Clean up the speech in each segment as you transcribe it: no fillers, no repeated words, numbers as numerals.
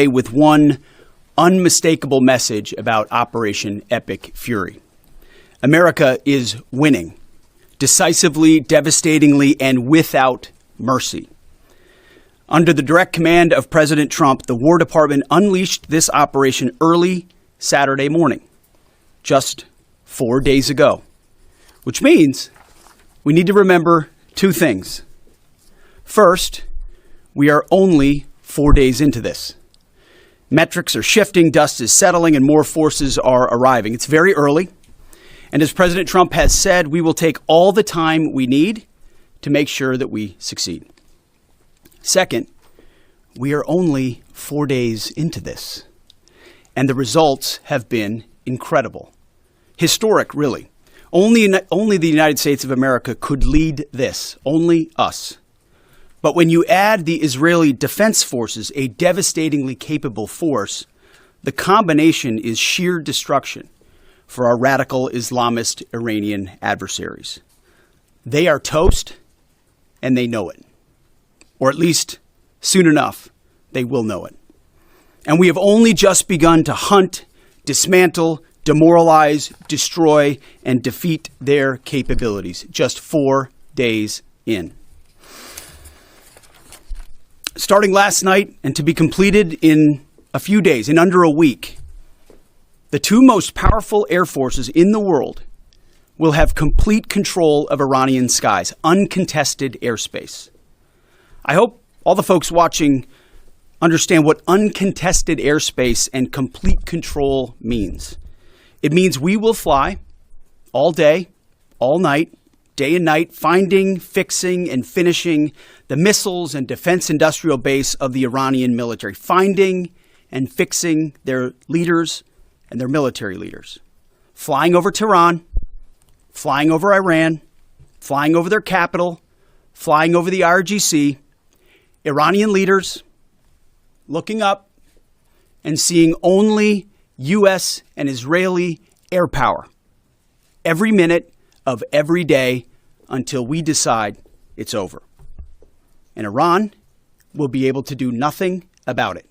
with one unmistakable message about Operation Epic Fury. America is winning, decisively, devastatingly, and without mercy. Under the direct command of President Trump, the War Department unleashed this operation early Saturday morning, just 4 days ago, which means we need to remember two things. First, we are only 4 days into this. Metrics are shifting, dust is settling, and more forces are arriving. It's very early, and as President Trump has said, we will take all the time we need to make sure that we succeed. Second, we are only 4 days into this, and the results have been incredible. Historic, really. Only the United States of America could lead this, only us. But when you add the Israeli Defense Forces, a devastatingly capable force, the combination is sheer destruction for our radical Islamist Iranian adversaries. They are toast, and they know it. Or at least, soon enough, they will know it. And we have only just begun to hunt, dismantle, demoralize, destroy, and defeat their capabilities, just 4 days in. Starting last night and to be completed in a few days, in under a week, the two most powerful air forces in the world will have complete control of Iranian skies, uncontested airspace. I hope all the folks watching understand what uncontested airspace and complete control means. It means we will fly all day, all night, day and night, finding, fixing, and finishing the missiles and defense industrial base of the Iranian military, finding and fixing their leaders and their military leaders, flying over Tehran, flying over Iran, flying over their capital, flying over the IRGC, Iranian leaders looking up and seeing only U.S. and Israeli air power every minute of every day until we decide it's over. And Iran will be able to do nothing about it.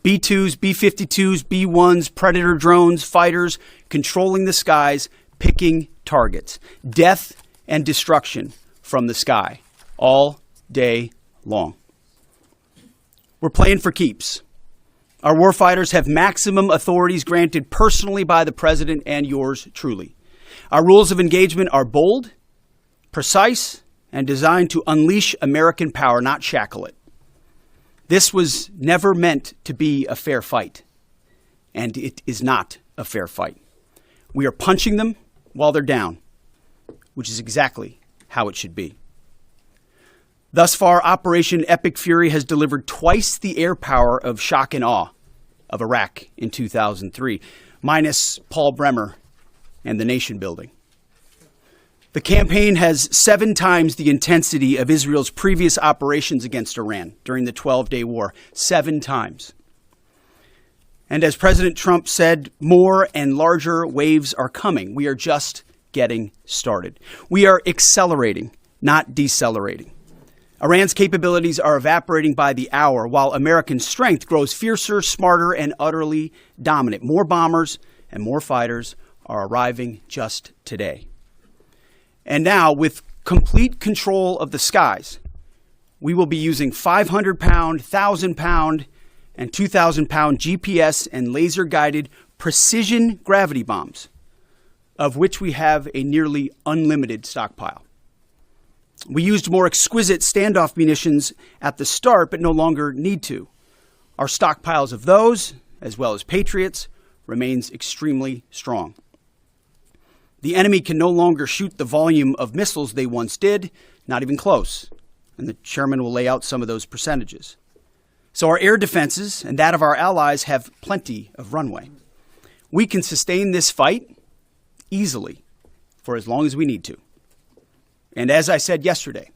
B-2s, B-52s, B-1s, Predator drones, fighters, controlling the skies, picking targets. Death and destruction from the sky all day long. We're playing for keeps. Our warfighters have maximum authorities granted personally by the president and yours truly. Our rules of engagement are bold, precise, and designed to unleash American power, not shackle it. This was never meant to be a fair fight, and it is not a fair fight. We are punching them while they're down, which is exactly how it should be. Thus far, Operation Epic Fury has delivered twice the air power of shock and awe of Iraq in 2003, minus Paul Bremer and the nation building. The campaign has 7 times the intensity of Israel's previous operations against Iran during the 12-day war. 7 times. And as President Trump said, more and larger waves are coming. We are just getting started. We are accelerating, not decelerating. Iran's capabilities are evaporating by the hour, while American strength grows fiercer, smarter, and utterly dominant. More bombers and more fighters are arriving just today. And now, with complete control of the skies, we will be using 500-pound, 1,000-pound, and 2,000-pound GPS and laser-guided precision gravity bombs, of which we have a nearly unlimited stockpile. We used more exquisite standoff munitions at the start, but no longer need to. Our stockpiles of those, as well as Patriots, remains extremely strong. The enemy can no longer shoot the volume of missiles they once did, not even close. And the chairman will lay out some of those percentages. So our air defenses and that of our allies have plenty of runway. We can sustain this fight easily for as long as we need to. And as I said yesterday,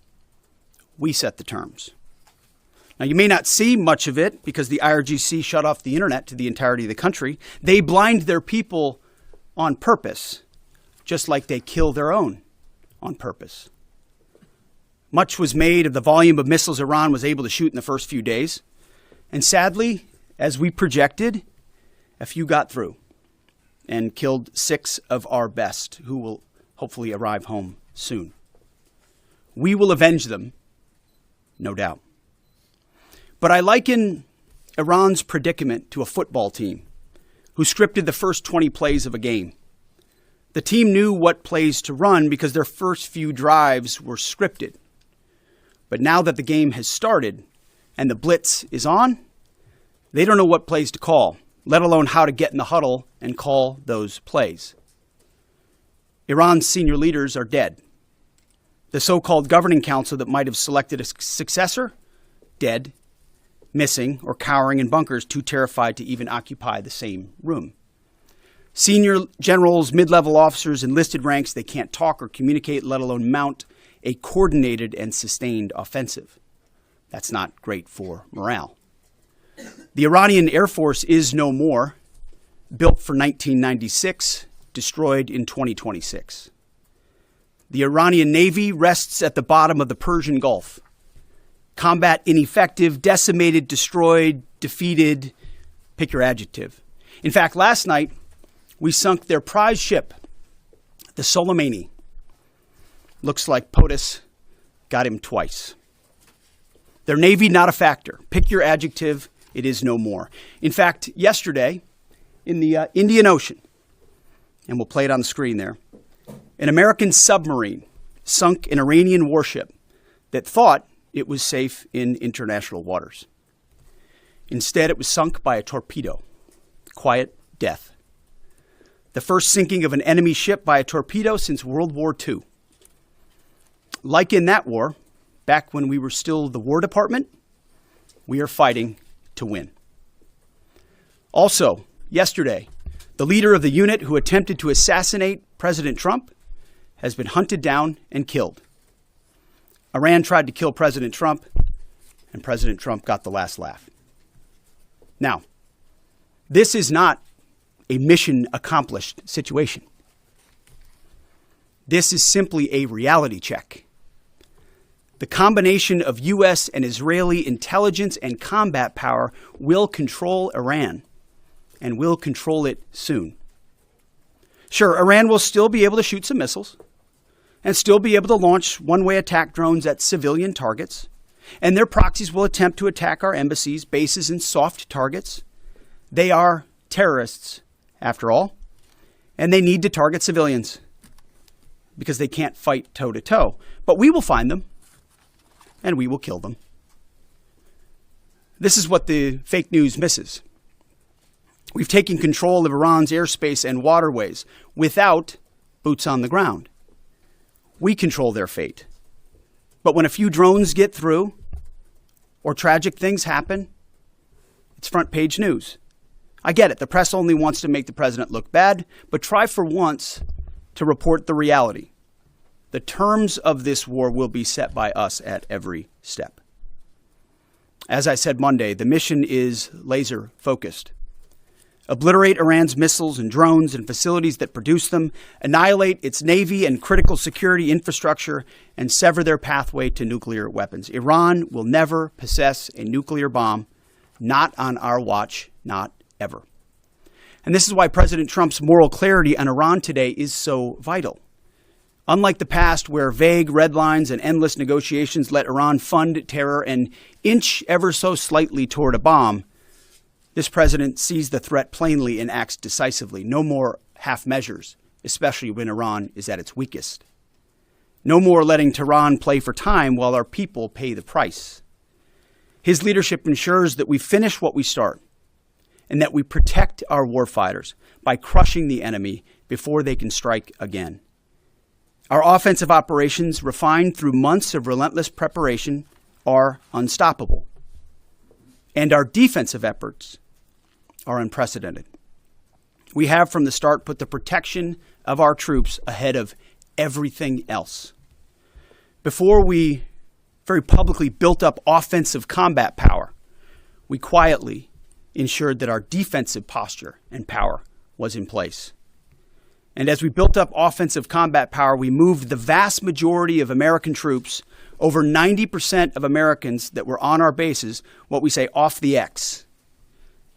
we set the terms. Now, you may not see much of it because the IRGC shut off the internet to the entirety of the country. They blind their people on purpose, just like they kill their own on purpose. Much was made of the volume of missiles Iran was able to shoot in the first few days. And sadly, as we projected, a few got through and killed 6 of our best, who will hopefully arrive home soon. We will avenge them, no doubt. But I liken Iran's predicament to a football team who scripted the first 20 plays of a game. The team knew what plays to run because their first few drives were scripted. But now that the game has started and the blitz is on, they don't know what plays to call, let alone how to get in the huddle and call those plays. Iran's senior leaders are dead. The so-called governing council that might have selected a successor, dead, missing, or cowering in bunkers, too terrified to even occupy the same room. Senior generals, mid-level officers, enlisted ranks, they can't talk or communicate, let alone mount a coordinated and sustained offensive. That's not great for morale. The Iranian Air Force is no more, built for 1996, destroyed in 2026. The Iranian Navy rests at the bottom of the Persian Gulf. Combat ineffective, decimated, destroyed, defeated, pick your adjective. In fact, last night, we sunk their prize ship, the Soleimani. Looks like POTUS got him twice. Their Navy, not a factor. Pick your adjective, it is no more. In fact, yesterday, in the Indian Ocean, and we'll play it on the screen there, an American submarine sunk an Iranian warship that thought it was safe in international waters. Instead, it was sunk by a torpedo. Quiet death. The first sinking of an enemy ship by a torpedo since World War II. Like in that war, back when we were still the War Department, we are fighting to win. Also, yesterday, the leader of the unit who attempted to assassinate President Trump has been hunted down and killed. Iran tried to kill President Trump, and President Trump got the last laugh. Now, this is not a mission accomplished situation. This is simply a reality check. The combination of U.S. and Israeli intelligence and combat power will control Iran, and will control it soon. Sure, Iran will still be able to shoot some missiles, and still be able to launch one-way attack drones at civilian targets, and their proxies will attempt to attack our embassies, bases, and soft targets. They are terrorists, after all, and they need to target civilians because they can't fight toe-to-toe. But we will find them, and we will kill them. This is what the fake news misses. We've taken control of Iran's airspace and waterways without boots on the ground. We control their fate. But when a few drones get through, or tragic things happen, it's front page news. I get it. The press only wants to make the president look bad, but try for once to report the reality. The terms of this war will be set by us at every step. As I said Monday, the mission is laser focused. Obliterate Iran's missiles and drones and facilities that produce them, annihilate its navy and critical security infrastructure, and sever their pathway to nuclear weapons. Iran will never possess a nuclear bomb, not on our watch, not ever. And this is why President Trump's moral clarity on Iran today is so vital. Unlike the past, where vague red lines and endless negotiations let Iran fund terror and inch ever so slightly toward a bomb, this president sees the threat plainly and acts decisively. No more half measures, especially when Iran is at its weakest. No more letting Tehran play for time while our people pay the price. His leadership ensures that we finish what we start and that we protect our warfighters by crushing the enemy before they can strike again. Our offensive operations, refined through months of relentless preparation, are unstoppable. And our defensive efforts are unprecedented. We have from the start put the protection of our troops ahead of everything else. Before we very publicly built up offensive combat power, we quietly ensured that our defensive posture and power was in place. And as we built up offensive combat power, we moved the vast majority of American troops over 90% of Americans that were on our bases, what we say off the X,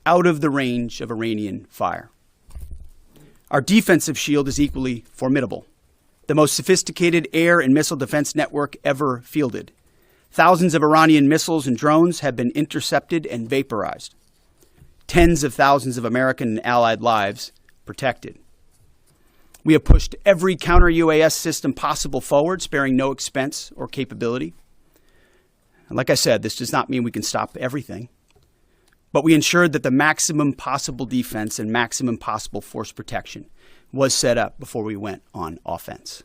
out of the range of Iranian fire. Our defensive shield is equally formidable, the most sophisticated air and missile defense network ever fielded. Thousands of Iranian missiles and drones have been intercepted and vaporized. Tens of thousands of American and allied lives protected. We have pushed every counter-UAS system possible forward, sparing no expense or capability. And like I said, this does not mean we can stop everything, but we ensured that the maximum possible defense and maximum possible force protection was set up before we went on offense.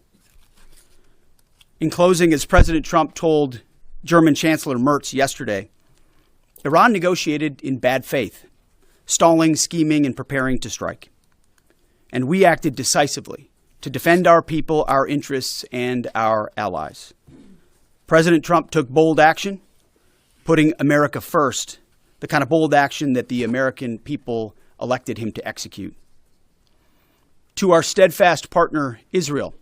In closing, as President Trump told German Chancellor Merz yesterday, Iran negotiated in bad faith, stalling, scheming, and preparing to strike. And we acted decisively to defend our people, our interests, and our allies. President Trump took bold action, putting America first, the kind of bold action that the American people elected him to execute. To our steadfast partner, Israel,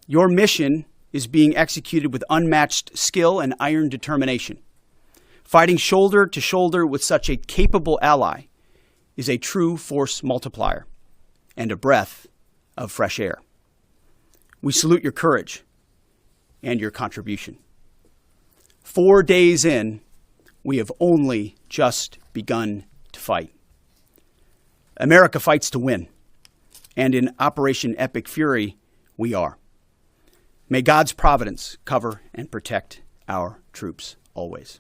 your mission is being executed with unmatched skill and iron determination. Fighting shoulder to shoulder with such a capable ally is a true force multiplier and a breath of fresh air. We salute your courage and your contribution. 4 days in, we have only just begun to fight. America fights to win, and in Operation Epic Fury, we are. May God's providence cover and protect our troops always.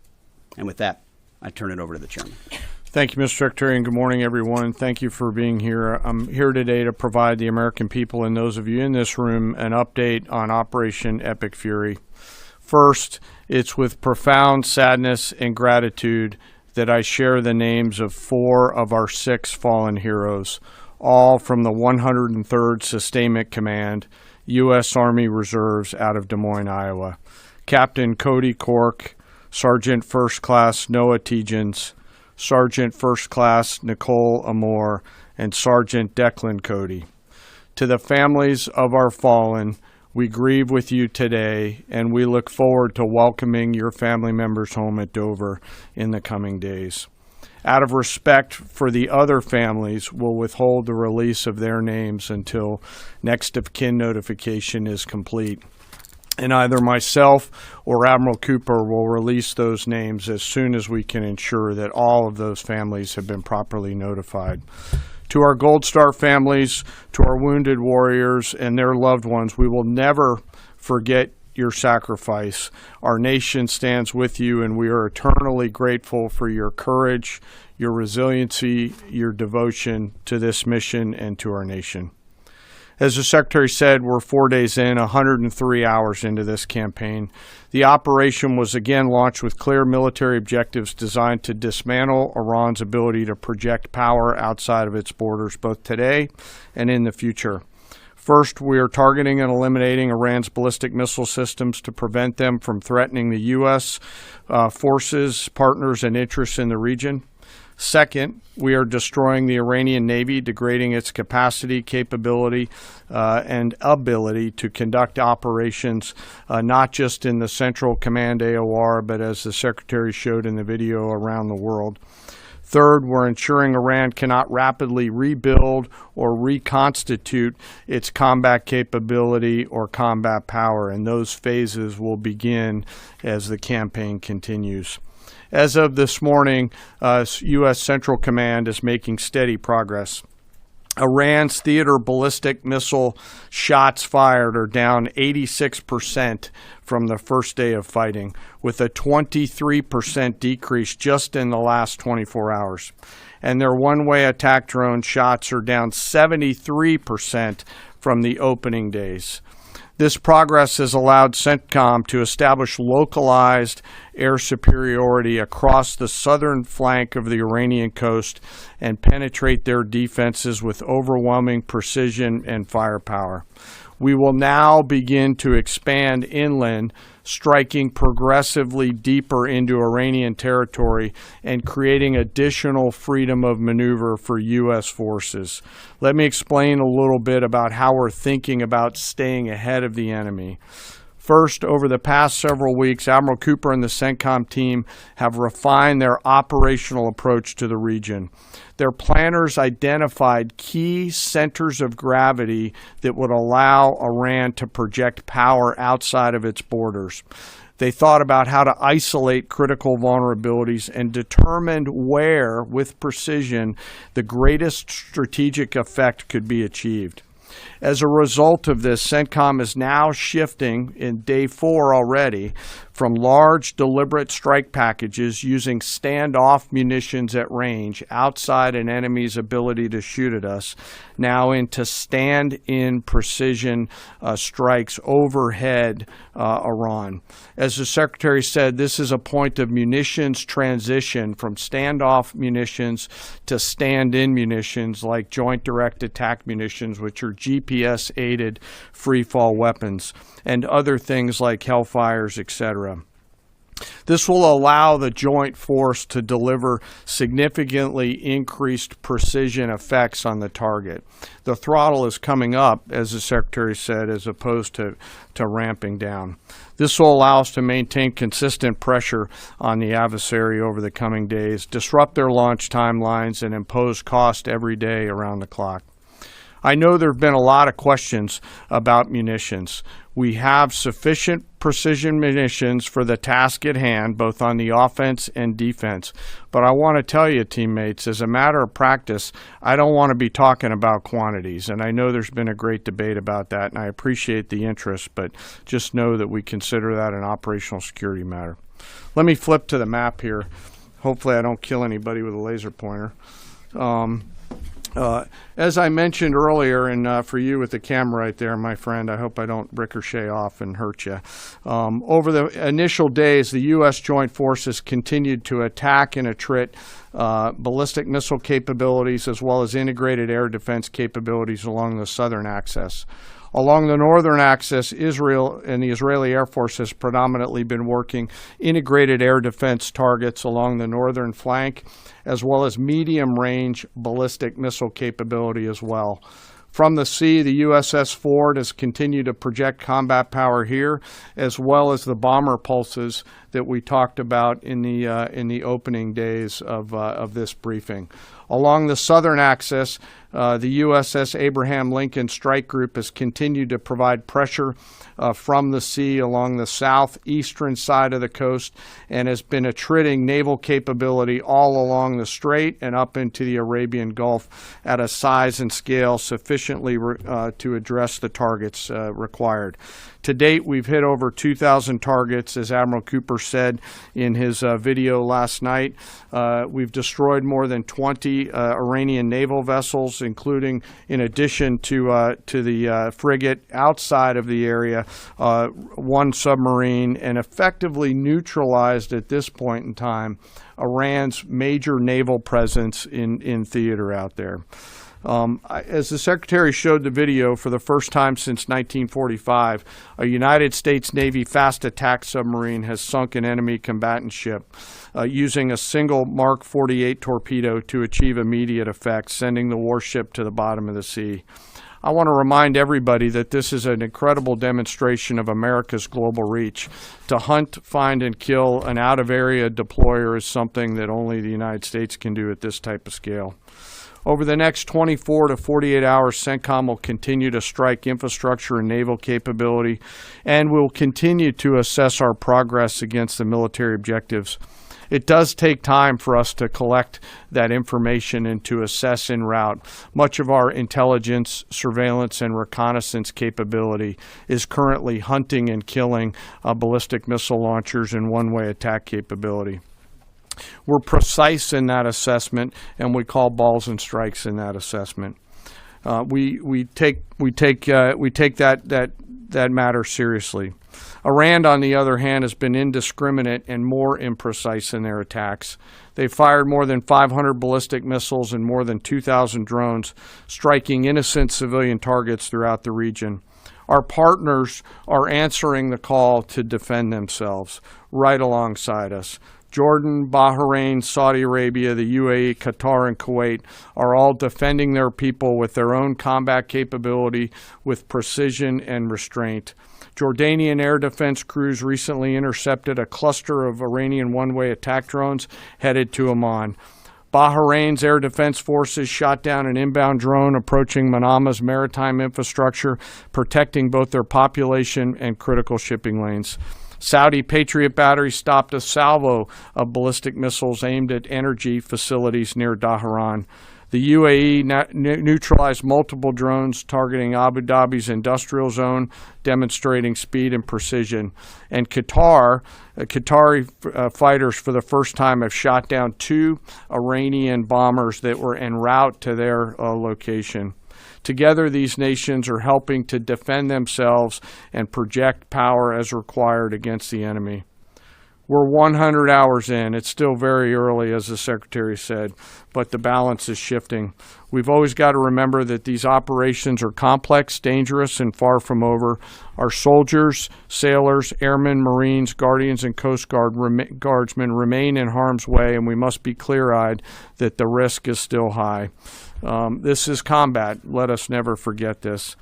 And with that, I turn it over to the chairman. Thank you, Mr. Secretary, and good morning, everyone. Thank you for being here. I'm here today to provide the American people and those of you in this room an update on Operation Epic Fury. First, it's with profound sadness and gratitude that I share the names of 4 of our 6 fallen heroes, all from the 103rd Sustainment Command, U.S. Army Reserves out of Des Moines, Iowa. Captain Cody Cork, Sergeant First Class Noah Tegens, Sergeant First Class Nicole Amore, and Sergeant Declan Cody. To the families of our fallen, we grieve with you today, and we look forward to welcoming your family members home at Dover in the coming days. Out of respect for the other families, we'll withhold the release of their names until next of kin notification is complete. And either myself or Admiral Cooper will release those names as soon as we can ensure that all of those families have been properly notified. To our Gold Star families, to our wounded warriors and their loved ones, we will never forget your sacrifice. Our nation stands with you, and we are eternally grateful for your courage, your resiliency, your devotion to this mission and to our nation. As the Secretary said, we're 4 days in, 103 hours into this campaign. The operation was again launched with clear military objectives designed to dismantle Iran's ability to project power outside of its borders, both today and in the future. First, we are targeting and eliminating Iran's ballistic missile systems to prevent them from threatening the U.S. Forces, partners, and interests in the region. Second, we are destroying the Iranian Navy, degrading its capacity, capability, and ability to conduct operations, not just in the Central Command AOR, but as the Secretary showed in the video, around the world. Third, we're ensuring Iran cannot rapidly rebuild or reconstitute its combat capability or combat power, and those phases will begin as the campaign continues. As of this morning, U.S. Central Command is making steady progress. Iran's theater ballistic missile shots fired are down 86% from the first day of fighting, with a 23% decrease just in the last 24 hours. And their one-way attack drone shots are down 73% from the opening days. This progress has allowed CENTCOM to establish localized air superiority across the southern flank of the Iranian coast and penetrate their defenses with overwhelming precision and firepower. We will now begin to expand inland, striking progressively deeper into Iranian territory and creating additional freedom of maneuver for U.S. forces. Let me explain a little bit about how we're thinking about staying ahead of the enemy. First, over the past several weeks, Admiral Cooper and the CENTCOM team have refined their operational approach to the region. Their planners identified key centers of gravity that would allow Iran to project power outside of its borders. They thought about how to isolate critical vulnerabilities and determined where, with precision, the greatest strategic effect could be achieved. As a result of this, CENTCOM is now shifting in day 4 already from large deliberate strike packages using standoff munitions at range outside an enemy's ability to shoot at us, now into stand-in precision strikes overhead Iran. As the Secretary said, this is a point of munitions transition from standoff munitions to stand-in munitions like joint direct attack munitions, which are GPS-aided free-fall weapons, and other things like Hellfires, etc. This will allow the joint force to deliver significantly increased precision effects on the target. The throttle is coming up, as the Secretary said, as opposed to ramping down. This will allow us to maintain consistent pressure on the adversary over the coming days, disrupt their launch timelines, and impose cost every day around the clock. I know there have been a lot of questions about munitions. We have sufficient precision munitions for the task at hand, both on the offense and defense. But I want to tell you, teammates, as a matter of practice, I don't want to be talking about quantities. And I know there's been a great debate about that, and I appreciate the interest, but just know that we consider that an operational security matter. Let me flip to the map here. Hopefully I don't kill anybody with a laser pointer. As I mentioned earlier, and for you with the camera right there, my friend, I hope I don't ricochet off and hurt you. Over the initial days, the U.S. Joint Forces continued to attack and attrit ballistic missile capabilities as well as integrated air defense capabilities along the southern axis. Along the northern axis, Israel and the Israeli Air Force has predominantly been working integrated air defense targets along the northern flank, as well as medium-range ballistic missile capability as well. From the sea, the USS Ford has continued to project combat power here, as well as the bomber pulses that we talked about in the opening days of this briefing. Along the southern axis, the USS Abraham Lincoln Strike Group has continued to provide pressure from the sea along the southeastern side of the coast and has been attriting naval capability all along the strait and up into the Arabian Gulf at a size and scale sufficiently to address the targets required. To date, we've hit over 2,000 targets, as Admiral Cooper said in his video last night. We've destroyed more than 20 Iranian naval vessels, including, in addition to the frigate outside of the area, one submarine, and effectively neutralized at this point in time Iran's major naval presence in theater out there. As the Secretary showed the video, for the first time since 1945, a United States Navy fast attack submarine has sunk an enemy combatant ship using a single Mark 48 torpedo to achieve immediate effect, sending the warship to the bottom of the sea. I want to remind everybody that this is an incredible demonstration of America's global reach. To hunt, find, and kill an out-of-area deployer is something that only the United States can do at this type of scale. Over the next 24 to 48 hours, CENTCOM will continue to strike infrastructure and naval capability, and we'll continue to assess our progress against the military objectives. It does take time for us to collect that information and to assess en route. Much of our intelligence, surveillance, and reconnaissance capability is currently hunting and killing ballistic missile launchers and one-way attack capability. We're precise in that assessment, and we call balls and strikes in that assessment. We take that matter seriously. Iran, on the other hand, has been indiscriminate and more imprecise in their attacks. They've fired more than 500 ballistic missiles and more than 2,000 drones, striking innocent civilian targets throughout the region. Our partners are answering the call to defend themselves right alongside us. Jordan, Bahrain, Saudi Arabia, the UAE, Qatar, and Kuwait are all defending their people with their own combat capability with precision and restraint. Jordanian air defense crews recently intercepted a cluster of Iranian one-way attack drones headed to Amman. Bahrain's air defense forces shot down an inbound drone approaching Manama's maritime infrastructure, protecting both their population and critical shipping lanes. Saudi Patriot batteries stopped a salvo of ballistic missiles aimed at energy facilities near Dhahran. The UAE neutralized multiple drones targeting Abu Dhabi's industrial zone, demonstrating speed and precision. And Qatari fighters for the first time have shot down 2 Iranian bombers that were en route to their location. Together, these nations are helping to defend themselves and project power as required against the enemy. We're 100 hours in. It's still very early, as the Secretary said, but the balance is shifting. We've always got to remember that these operations are complex, dangerous, and far from over. Our soldiers, sailors, airmen, Marines, Guardians, and Coast Guardsmen remain in harm's way, and we must be clear-eyed that the risk is still high. This is combat. Let us never forget this.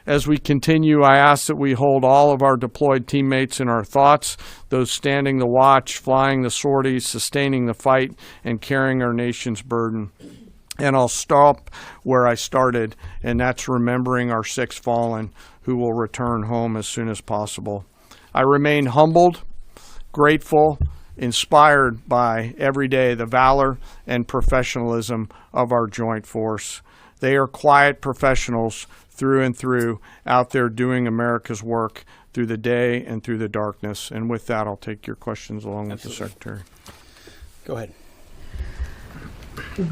As we continue, I ask that we hold all of our deployed teammates in our thoughts, those standing the watch, flying the sorties, sustaining the fight, and carrying our nation's burden. And I'll stop where I started, and that's remembering our 6 fallen who will return home as soon as possible. I remain humbled, grateful, inspired by every day the valor and professionalism of our joint force. They are quiet professionals through and through, out there doing America's work through the day and through the darkness. And with that, I'll take your questions along with the Secretary. Go ahead.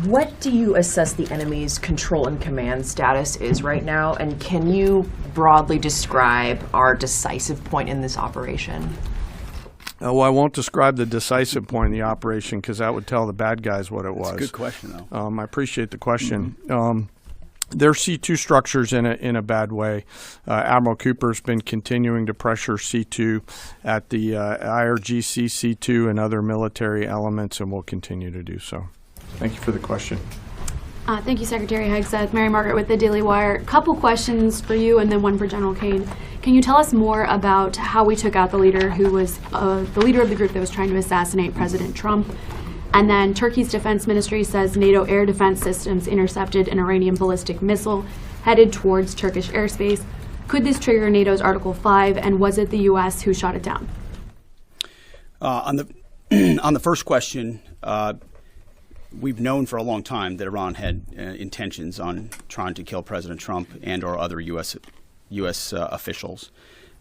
What do you assess the enemy's control and command status is right now? And can you broadly describe our decisive point in this operation? Well, I won't describe the decisive point in the operation because that would tell the bad guys what it was. That's a good question, though. I appreciate the question. Their C2 structure's in a bad way. Admiral Cooper's been continuing to pressure C2 at the IRGC C2 and other military elements, and will continue to do so. Thank you for the question. Thank you, Secretary Hegseth. Mary Margaret with the Daily Wire. Couple questions for you and then one for General Kane. Can you tell us more about how we took out the leader who was the leader of the group that was trying to assassinate President Trump? And then Turkey's defense ministry says NATO air defense systems intercepted an Iranian ballistic missile headed towards Turkish airspace. Could this trigger NATO's Article 5, and was it the U.S. who shot it down? On the first question, we've known for a long time that Iran had intentions on trying to kill President Trump and or other U.S. Officials.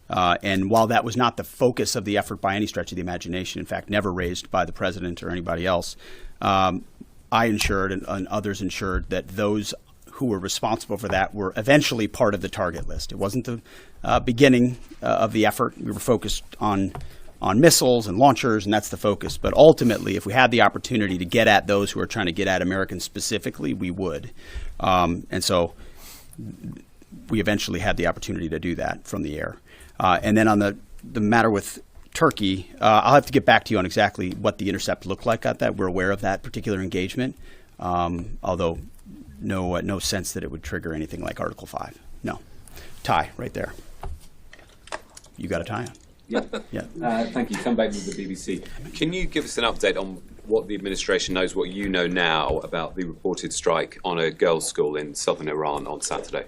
And while that was not the focus of the effort by any stretch of the imagination, in fact, never raised by the president or anybody else, I ensured and others ensured that those who were responsible for that were eventually part of the target list. It wasn't the beginning of the effort. We were focused on missiles and launchers, and that's the focus. But ultimately, if we had the opportunity to get at those who are trying to get at Americans specifically, we would. And so we eventually had the opportunity to do that from the air. And then on the matter with Turkey, I'll have to get back to you on exactly what the intercept looked like at that. We're aware of that particular engagement, although no sense that it would trigger anything like Article 5. No. Tie right there. You got a tie on. Yeah. Thank you. Come back to the BBC. Can you give us an update on what the administration knows, what you know now about the reported strike on a girls' school in southern Iran on Saturday?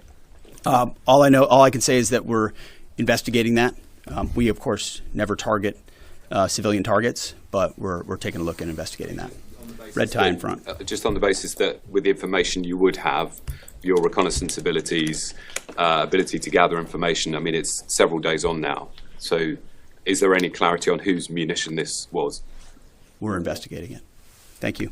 All I can say is that we're investigating that. We, of course, never target civilian targets, but we're taking a look and investigating that. Red tie in front. Just on the basis that with the information you would have, your reconnaissance abilities, ability to gather information, I mean, it's several days on now. So is there any clarity on whose munition this was? We're investigating it. Thank you.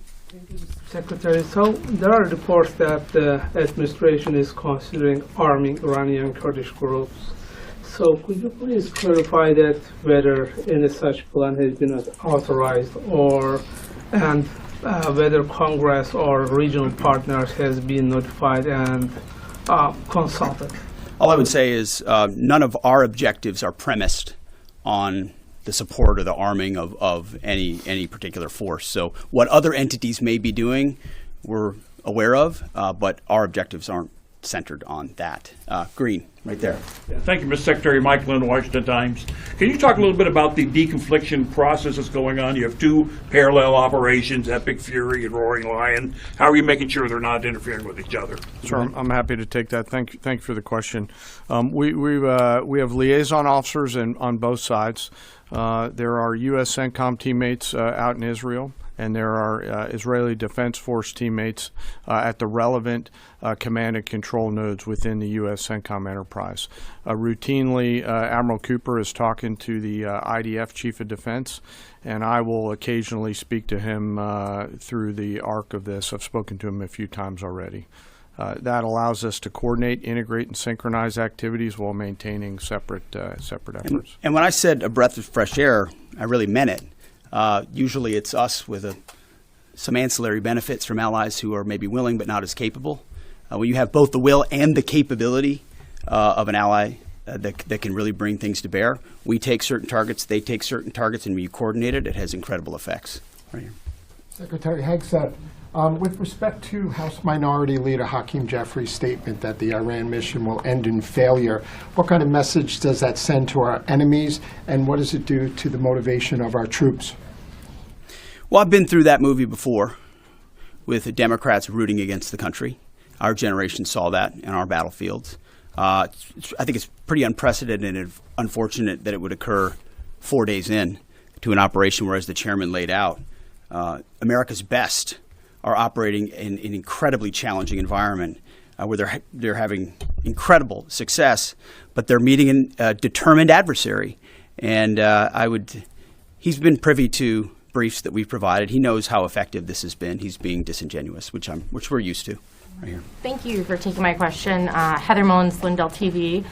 Secretary, so there are reports that the administration is considering arming Iranian Kurdish groups. So could you please clarify that whether any such plan has been authorized and whether Congress or regional partners has been notified and consulted? All I would say is none of our objectives are premised on the support or the arming of any particular force. So what other entities may be doing, we're aware of, but our objectives aren't centered on that. Green, right there. Yeah, thank you, Mr. Secretary. Mike Lynn, Washington Times. Can you talk a little bit about the deconfliction process that's going on? You have two parallel operations, Epic Fury and Roaring Lion. How are you making sure they're not interfering with each other? Sure, I'm happy to take that. Thank you for the question. We have liaison officers on both sides. There are U.S. CENTCOM teammates out in Israel, and there are Israeli Defense Force teammates at the relevant command and control nodes within the U.S. CENTCOM enterprise. Routinely, Admiral Cooper is talking to the IDF Chief of Defense, and I will occasionally speak to him through the arc of this. I've spoken to him a few times already. That allows us to coordinate, integrate, and synchronize activities while maintaining separate efforts. And when I said a breath of fresh air, I really meant it. Usually it's us with some ancillary benefits from allies who are maybe willing but not as capable. When you have both the will and the capability of an ally that can really bring things to bear, we take certain targets, they take certain targets, and when you coordinate it, it has incredible effects. Right here. Secretary Hegseth, with respect to House Minority Leader Hakeem Jeffries' statement that the Iran mission will end in failure, what kind of message does that send to our enemies, and what does it do to the motivation of our troops? Well, I've been through that movie before with the Democrats rooting against the country. Our generation saw that in our battlefields. I think it's pretty unprecedented and unfortunate that it would occur 4 days in to an operation where, as the chairman laid out, America's best are operating in an incredibly challenging environment where they're having incredible success, but they're meeting a determined adversary. And he's been privy to briefs that we've provided. He knows how effective this has been. He's being disingenuous, which we're used to. Right here. Thank you for taking my question. Heather Mullins, Lindell TV.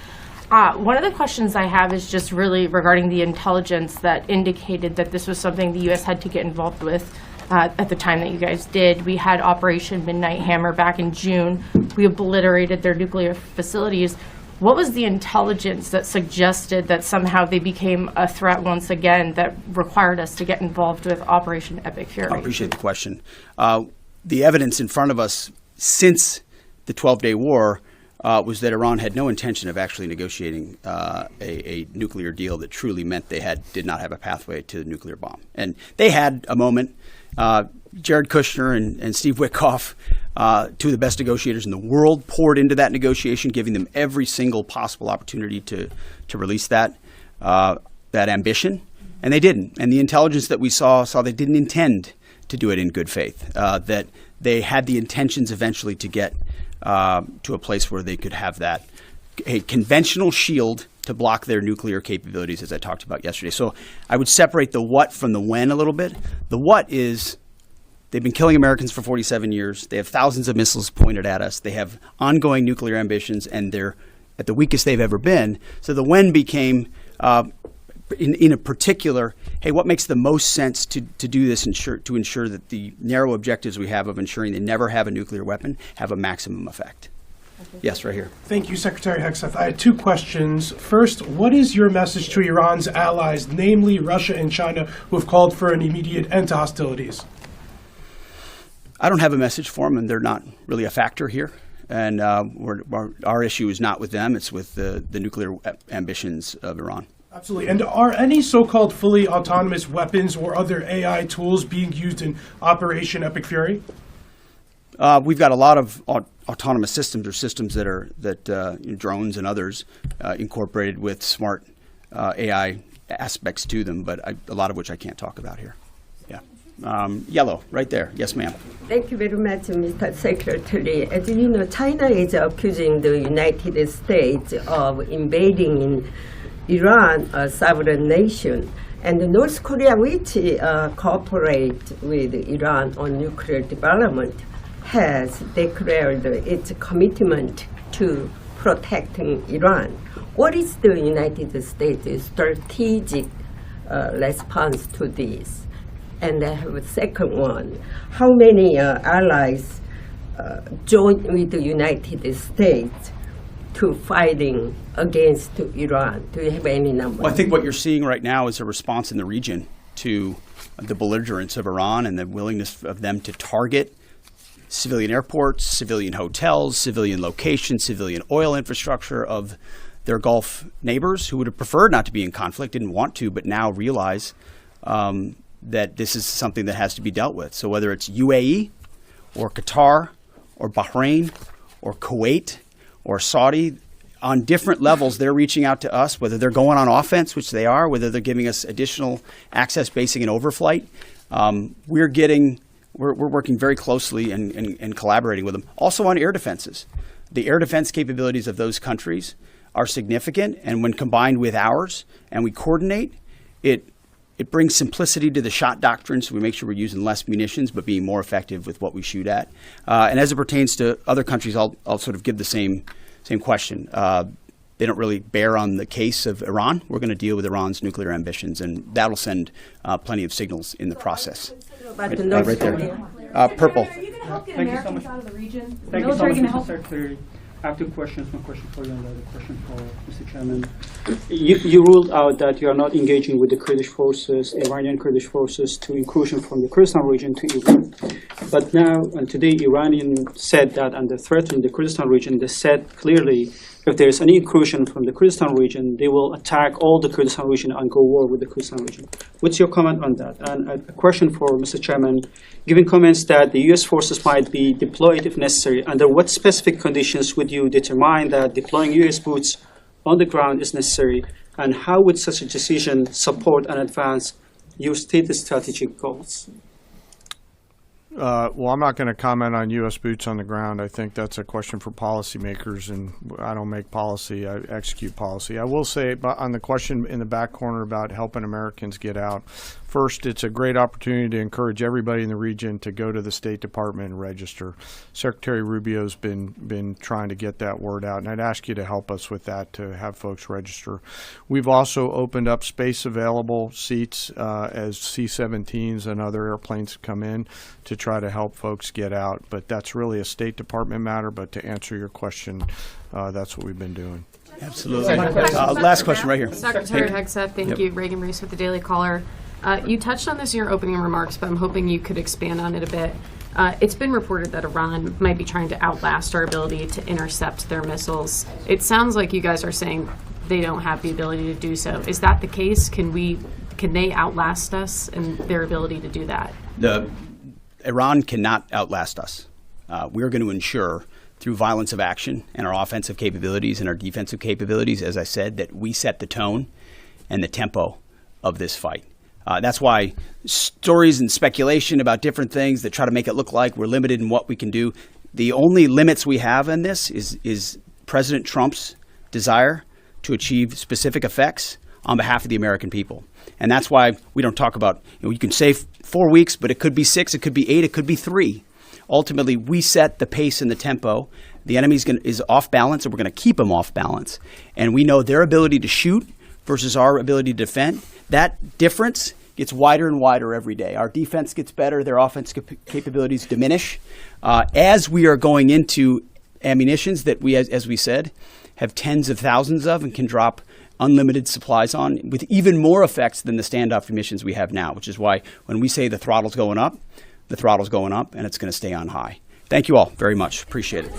One of the questions I have is just really regarding the intelligence that indicated that this was something the U.S. had to get involved with at the time that you guys did. We had Operation Midnight Hammer back in June. We obliterated their nuclear facilities. What was the intelligence that suggested that somehow they became a threat once again that required us to get involved with Operation Epic Fury? I appreciate the question. The evidence in front of us since the 12-day war was that Iran had no intention of actually negotiating a nuclear deal that truly meant they did not have a pathway to the nuclear bomb. And they had a moment. Jared Kushner and Steve Witkoff, two of the best negotiators in the world, poured into that negotiation, giving them every single possible opportunity to release that ambition, and they didn't. And the intelligence that we saw they didn't intend to do it in good faith, that they had the intentions eventually to get to a place where they could have a conventional shield to block their nuclear capabilities, as I talked about yesterday. So I would separate the what from the when a little bit. The what is they've been killing Americans for 47 years. They have thousands of missiles pointed at us. They have ongoing nuclear ambitions, and they're at the weakest they've ever been. So the when became, in a particular, hey, what makes the most sense to do this to ensure that the narrow objectives we have of ensuring they never have a nuclear weapon have a maximum effect? Yes, right here. Thank you, Secretary Hegseth. I had two questions. First, what is your message to Iran's allies, namely Russia and China, who have called for an immediate end to hostilities? I don't have a message for them, and they're not really a factor here. And our issue is not with them. It's with the nuclear ambitions of Iran. Absolutely. And are any so-called fully autonomous weapons or other AI tools being used in Operation Epic Fury? We've got a lot of autonomous systems, or systems that drones and others incorporated with smart AI aspects to them, but a lot of which I can't talk about here. Yeah. Yellow, right there. Yes, ma'am. Thank you very much, Mr. Secretary. As you know, China is accusing the United States of invading in Iran, a sovereign nation, and North Korea, which cooperate with Iran on nuclear development, has declared its commitment to protecting Iran. What is the United States' strategic response to this? And I have a second one. How many allies joined with the United States to fighting against Iran? Do you have any numbers? Well, I think what you're seeing right now is a response in the region to the belligerence of Iran and the willingness of them to target civilian airports, civilian hotels, civilian locations, civilian oil infrastructure of their Gulf neighbors who would have preferred not to be in conflict, didn't want to, but now realize that this is something that has to be dealt with. So whether it's UAE or Qatar or Bahrain or Kuwait or Saudi, on different levels, they're reaching out to us, whether they're going on offense, which they are, whether they're giving us additional access, basing, and overflight. We're working very closely and collaborating with them. Also on air defenses. The air defense capabilities of those countries are significant, and when combined with ours and we coordinate, it brings simplicity to the shot doctrine, so we make sure we're using less munitions but being more effective with what we shoot at. And as it pertains to other countries, I'll sort of give the same question. They don't really bear on the case of Iran. We're going to deal with Iran's nuclear ambitions, and that'll send plenty of signals in the process. Right there. Purple. Are you going to help get Americans out of the region? The military going to help? Secretary, I have two questions. One question for you and the other question for Mr. Chairman. You ruled out that you are not engaging with the Kurdish forces, Iranian Kurdish forces, to incursion from the Kurdistan region to Iran. But now, and today, Iranian said that under threat in the Kurdistan region, they said clearly if there is any incursion from the Kurdistan region, they will attack all the Kurdistan region and go war with the Kurdistan region. What's your comment on that? And a question for Mr. Chairman, given comments that the U.S. forces might be deployed if necessary, under what specific conditions would you determine that deploying U.S. boots on the ground is necessary, and how would such a decision support and advance your stated strategic goals? Well, I'm not going to comment on U.S. boots on the ground. I think that's a question for policymakers, and I don't make policy. I execute policy. I will say on the question in the back corner about helping Americans get out, first, it's a great opportunity to encourage everybody in the region to go to the State Department and register. Secretary Rubio's been trying to get that word out, and I'd ask you to help us with that, to have folks register. We've also opened up space available seats as C-17s and other airplanes come in to try to help folks get out. But that's really a State Department matter. But to answer your question, that's what we've been doing. Absolutely. Last question right here. Secretary Hegseth, thank you. Reagan Reese with the Daily Caller. You touched on this in your opening remarks, but I'm hoping you could expand on it a bit. It's been reported that Iran might be trying to outlast our ability to intercept their missiles. It sounds like you guys are saying they don't have the ability to do so. Is that the case? Can they outlast us in their ability to do that? Iran cannot outlast us. We're going to ensure through violence of action and our offensive capabilities and our defensive capabilities, as I said, that we set the tone and the tempo of this fight. That's why stories and speculation about different things that try to make it look like we're limited in what we can do. The only limits we have in this is President Trump's desire to achieve specific effects on behalf of the American people. And that's why we don't talk about, you can say 4 weeks, but it could be 6, it could be 8, it could be 3. Ultimately, we set the pace and the tempo. The enemy is off balance, and we're going to keep them off balance. And we know their ability to shoot versus our ability to defend. That difference gets wider and wider every day. Our defense gets better. Their offense capabilities diminish. As we are going into ammunitions that we, as we said, have tens of thousands of and can drop unlimited supplies on with even more effects than the standoff munitions we have now, which is why when we say the throttle's going up, the throttle's going up, and it's going to stay on high. Thank you all very much. Appreciate it.